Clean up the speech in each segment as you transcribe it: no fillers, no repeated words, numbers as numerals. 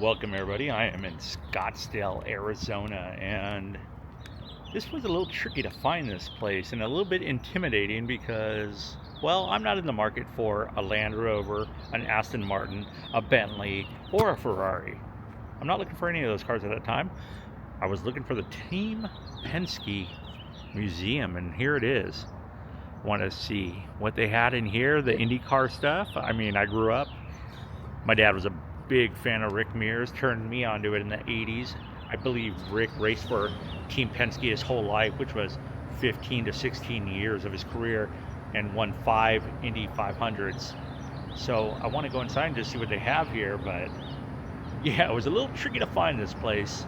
Welcome everybody. I am in Scottsdale, Arizona, and this was a little tricky to find this place and a little bit intimidating because, well, I'm not in the market for a Land Rover, an Aston Martin, a Bentley, or a Ferrari. I'm not looking for any of those cars at that time. I was looking for the Team Penske Museum, and here it is. Want to see what they had in here, the IndyCar stuff. I mean, I grew up, my dad was a big fan of Rick MEARS, turned me onto it in the 80s. I believe Rick raced for Team Penske his whole life, which was 15 to 16 years of his career, and won 5 Indy 500s. So I want to go inside and just see what they have here, but yeah, it was a little tricky to find this place.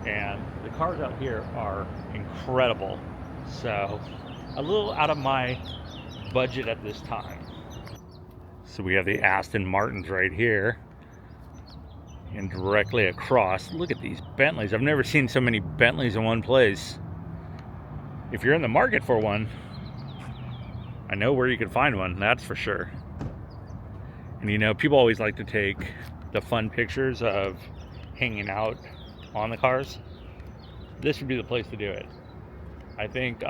And the cars out here are incredible. So a little out of my budget at this time. So we have the Aston Martins right here. And directly across, look at these Bentleys. I've never seen so many Bentleys in one place. If you're in the market for one, I know where you can find one, that's for sure. And you know, people always like to take the fun pictures of hanging out on the cars. This would be the place to do it. I think,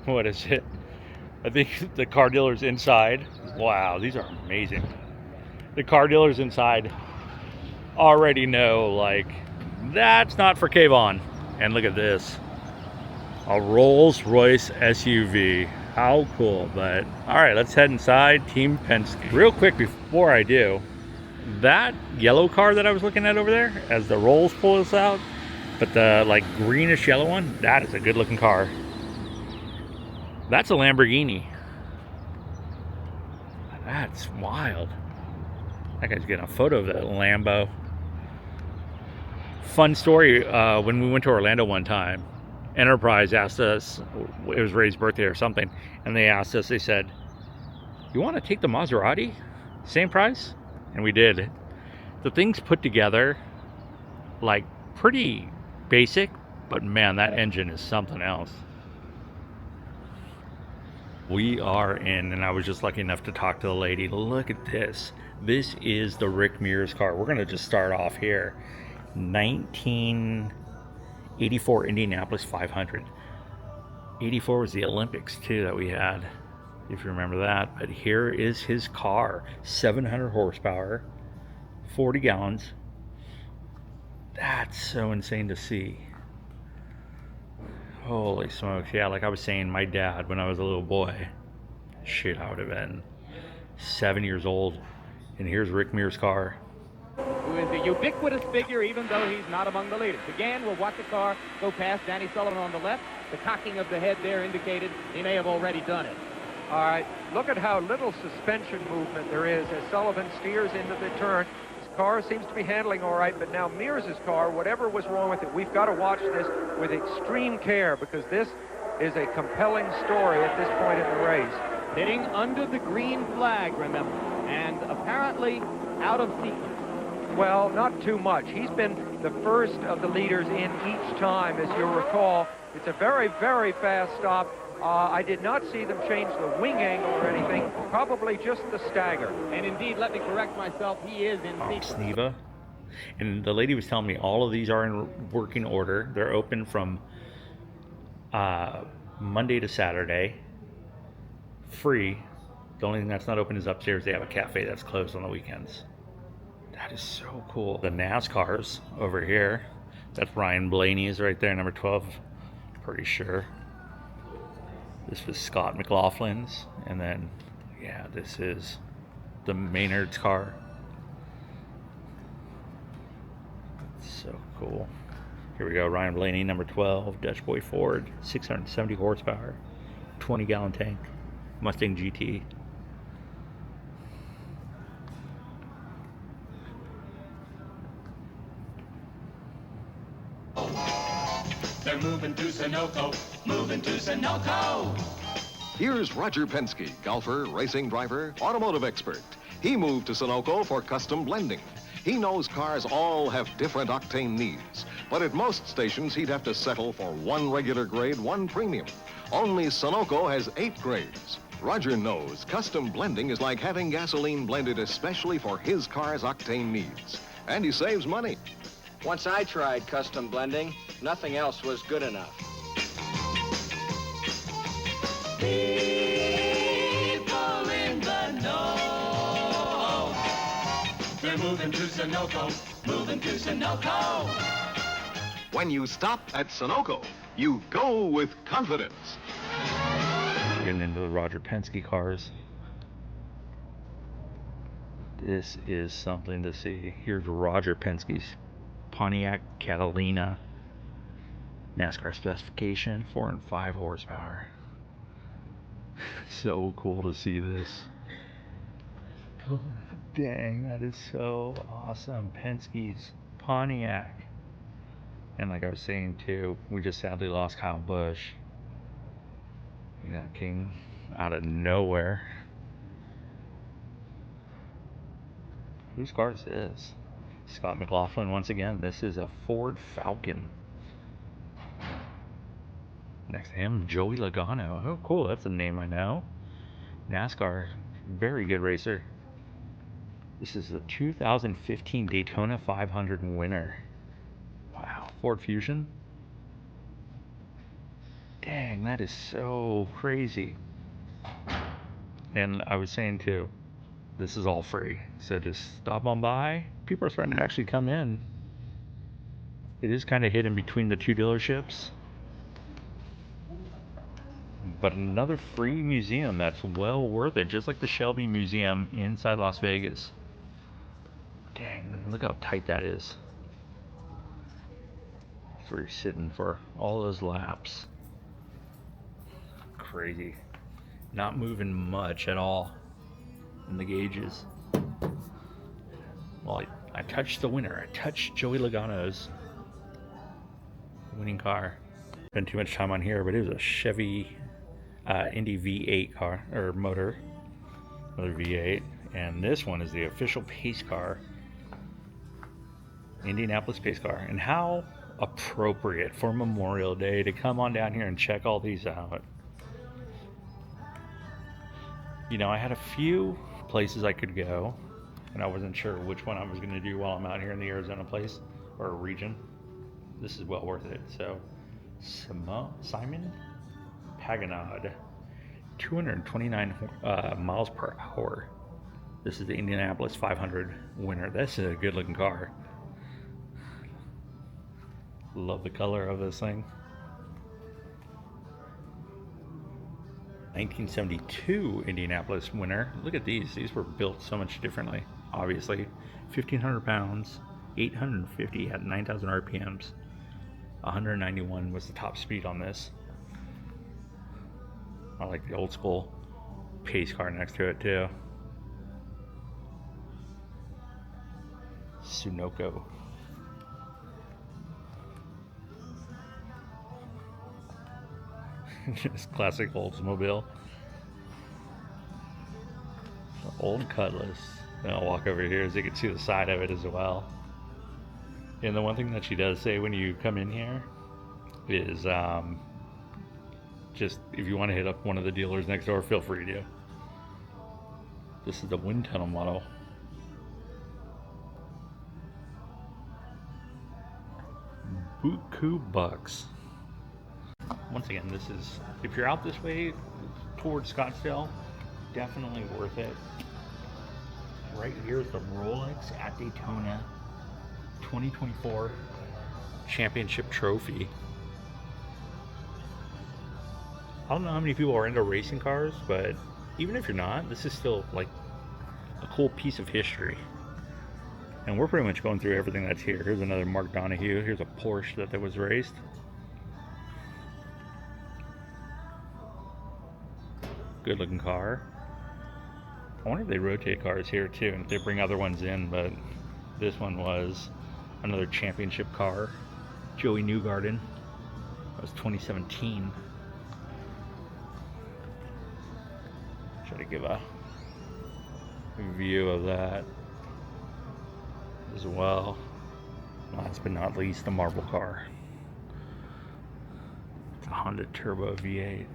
what is it? I think the car dealers inside, wow, these are amazing. The car dealers inside already know, like, that's not for Kayvon. And look at this, a Rolls-Royce SUV. How cool. But all right, let's head inside Team Penske. Real quick before I do, that yellow car that I was looking at over there as the Rolls pull this out, but the like greenish yellow one, that is a good looking car. That's a Lamborghini. That's wild. That guy's getting a photo of that Lambo. Fun story, when we went to Orlando one time, Enterprise asked us, it was Ray's birthday or something, and they asked us, they said, you want to take the Maserati? Same price? And we did. The thing's put together, like, pretty basic, but man, that engine is something else. We are in, and I was just lucky enough to talk to the lady. Look at this. This is the Rick MEARS car. We're going to just start off here. 1984 Indianapolis 500. 84 was the Olympics too that we had, if you remember that. But here is his car. 700 horsepower, 40 gallons. That's so insane to see. Holy smokes. Yeah, like I was saying, my dad, when I was a little boy, shoot, I would have been 7 years old. And here's Rick MEARS' car. Who is a ubiquitous figure, even though he's not among the leaders. Again, we'll watch the car go past Danny Sullivan on the left. The cocking of the head there indicated he may have already done it. All right, look at how little suspension movement there is as Sullivan steers into the turn. His car seems to be handling all right, but now MEARS' car, whatever was wrong with it, we've got to watch this with extreme care because this is a compelling story at this point in the race. Sitting under the green flag, remember, and apparently out of sequence. Well, not too much. He's been the first of the leaders in each time, as you'll recall. It's a very, very fast stop. I did not see them change the wing angle or anything, probably just the stagger. And indeed, let me correct myself, he is in sequence. Sneva. And the lady was telling me all of these are in working order. They're open from Monday to Saturday. Free. The only thing that's not open is upstairs. They have a cafe that's closed on the weekends. That is so cool. The NASCARs over here. That's Ryan Blaney's right there, number 12. Pretty sure. This was Scott McLaughlin's. And then, yeah, this is the Maynard's car. That's so cool. Here we go. Ryan Blaney, number 12. Dutch Boy Ford. 670 horsepower. 20-gallon tank. Mustang GT. They're moving to Sunoco, moving to Sunoco. Here's Roger Penske, golfer, racing driver, automotive expert. He moved to Sunoco for custom blending. He knows cars all have different octane needs, but at most stations he'd have to settle for one regular grade, one premium. Only Sunoco has 8 grades. Roger knows custom blending is like having gasoline blended especially for his car's octane needs. And he saves money. Once I tried custom blending, nothing else was good enough. People in the know. They're moving to Sunoco, moving to Sunoco. When you stop at Sunoco, you go with confidence. Getting into the Roger Penske cars. This is something to see. Here's Roger Penske's Pontiac Catalina NASCAR specification, 4 and 5 horsepower. So cool to see this. Oh, dang, that is so awesome. Penske's Pontiac. And like I was saying too, we just sadly lost Kyle Busch. That came out of nowhere. Whose car is this? Scott McLaughlin once again. This is a Ford Falcon. Next to him, Joey Logano. Oh, cool. That's a name I know. NASCAR, very good racer. This is the 2015 Daytona 500 winner. Wow. Ford Fusion. Dang, that is so crazy. And I was saying too, this is all free. So just stop on by. People are starting to actually come in. It is kind of hidden between the two dealerships. But another free museum that's well worth it. Just like the Shelby Museum inside Las Vegas. Dang, look how tight that is. That's where you're sitting for all those laps. Crazy. Not moving much at all in the gauges. Well, I touched the winner. I touched Joey Logano's winning car. Spent too much time on here, but it was a Chevy Indy V8 car, or motor. Another V8. And this one is the official pace car. Indianapolis pace car. And how appropriate for Memorial Day to come on down here and check all these out. You know, I had a few places I could go, and I wasn't sure which one I was going to do while I'm out here in the Arizona place or region. This is well worth it. So, Simon Paganod, 229 miles per hour. This is the Indianapolis 500 winner. This is a good looking car. Love the color of this thing. 1972 Indianapolis winner. Look at these. These were built so much differently. Obviously, 1,500 pounds, 850 at 9,000 RPMs. 191 was the top speed on this. I like the old school pace car next to it too. Sunoco. Just classic Oldsmobile. The old Cutlass. And I'll walk over here so you can see the side of it as well. And the one thing that she does say when you come in here is just if you want to hit up one of the dealers next door, feel free to. This is the wind tunnel model. Buku bucks. Once again, this is, if you're out this way towards Scottsdale, definitely worth it. Right here is the Rolex at Daytona 2024 championship trophy. I don't know how many people are into racing cars, but even if you're not, this is still like a cool piece of history. And we're pretty much going through everything that's here. Here's another Mark Donahue. Here's a Porsche that was raced. Good looking car. I wonder if they rotate cars here too, and if they bring other ones in, but this one was another championship car. Joey Newgarden. That was 2017. Try to give a view of that as well. Last but not least, the marble car. It's a Honda Turbo V8.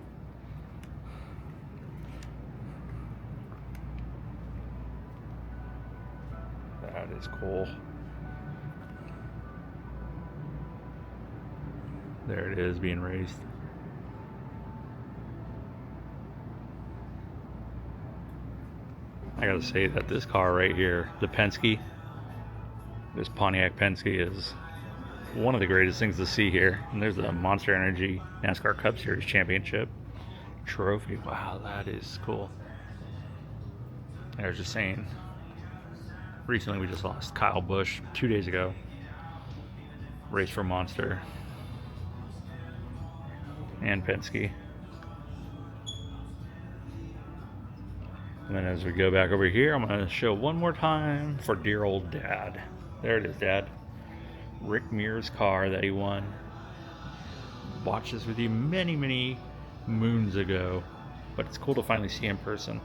That is cool. There it is being raced. I gotta say that this car right here, the Penske, this Pontiac Penske, is one of the greatest things to see here. And there's the Monster Energy NASCAR Cup Series Championship trophy. Wow, that is cool. I was just saying, recently we just lost Kyle Busch 2 days ago. Race for Monster and Penske. And then as we go back over here, I'm going to show one more time for dear old Dad. There it is, Dad. Rick Mears' car that he won. Watched this with you many, many moons ago, but it's cool to finally see in person.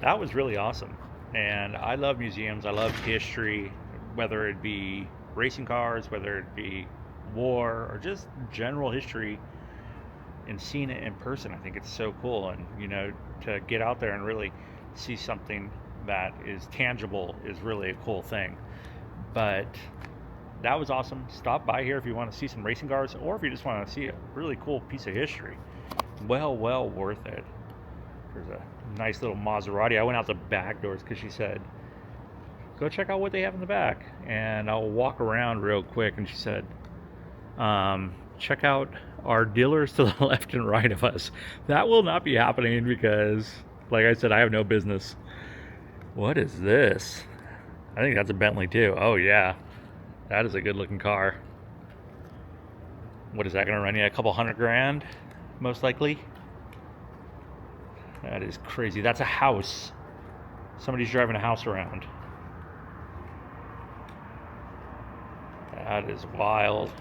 That was really awesome. And I love museums. I love history, whether it be racing cars, whether it be war, or just general history. And seeing it in person, I think it's so cool. And you know, to get out there and really see something that is tangible is really a cool thing. But that was awesome. Stop by here if you want to see some racing cars, or if you just want to see a really cool piece of history. Well worth it. There's a nice little Maserati. I went out the back doors because she said, go check out what they have in the back, and I'll walk around real quick. And she said, check out our dealers to the left and right of us. That will not be happening because, like I said, I have no business. What is this? I think that's a Bentley too. Oh yeah, that is a good looking car. What is that gonna run you? A couple $100,000 most likely. That is crazy. That's a house. Somebody's driving a house around. That is wild.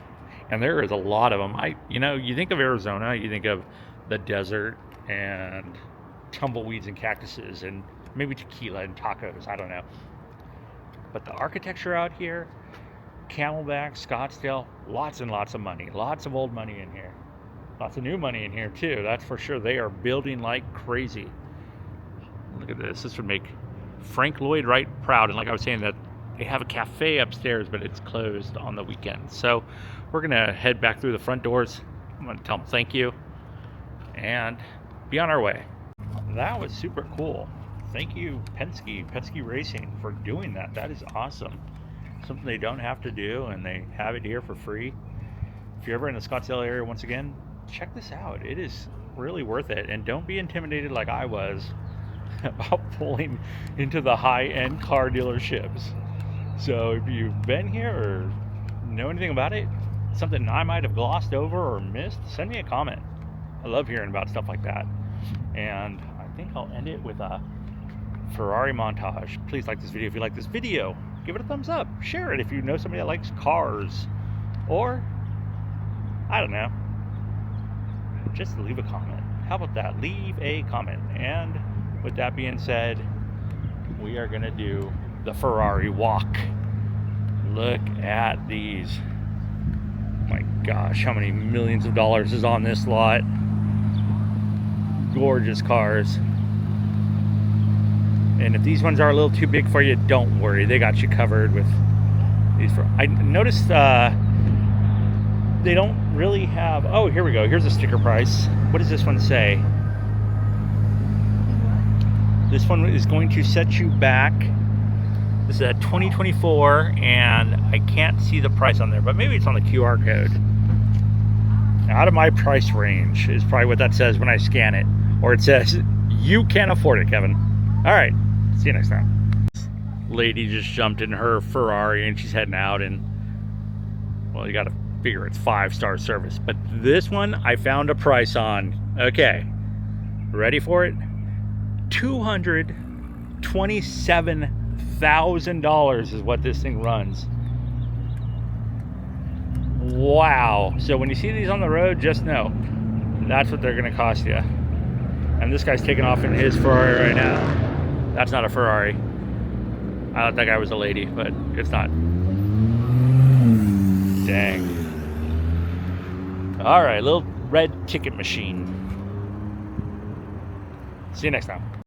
And there is a lot of them. You know, you think of Arizona, you think of the desert and tumbleweeds and cactuses and maybe tequila and tacos. I don't know. But the architecture out here, Camelback, Scottsdale, lots and lots of money. Lots of old money in here. Lots of new money in here too, that's for sure. They are building like crazy. Look at this. This would make Frank Lloyd Wright proud. And like I was saying, that they have a cafe upstairs, but it's closed on the weekends. So we're gonna head back through the front doors. I'm gonna tell them thank you and be on our way. That was super cool. Thank you, Penske Racing, for doing that. That is awesome. Something they don't have to do, and they have it here for free. If you're ever in the Scottsdale area, once again, check this out. It is really worth it. And don't be intimidated like I was about pulling into the high-end car dealerships. So if you've been here or know anything about it, something I might have glossed over or missed, send me a comment. I love hearing about stuff like that. And I think I'll end it with a Ferrari montage. Please like this video if you like this video. Give it a thumbs up. Share it if you know somebody that likes cars. Or, I don't know, just leave a comment. How about that? Leave a comment. And with that being said, we are gonna do the Ferrari walk. Look at these. My gosh, how many millions of dollars is on this lot? Gorgeous cars. And if these ones are a little too big for you, don't worry. They got you covered with these. I noticed they don't really have... Oh, here we go. Here's a sticker price. What does this one say? This one is going to set you back. This is a 2024, and I can't see the price on there, but maybe it's on the QR code. Out of my price range is probably what that says when I scan it. Or it says, you can't afford it, Kevin. All right, see you next time. Lady just jumped in her Ferrari and she's heading out, and well, you gotta figure it's 5-star service. But this one I found a price on. Okay, ready for it? $227,000 is what this thing runs. Wow. So when you see these on the road, just know that's what they're gonna cost you. And this guy's taking off in his Ferrari right now. That's not a Ferrari. I thought that guy was a lady, but it's not. Dang. All right, little red ticket machine. See you next time.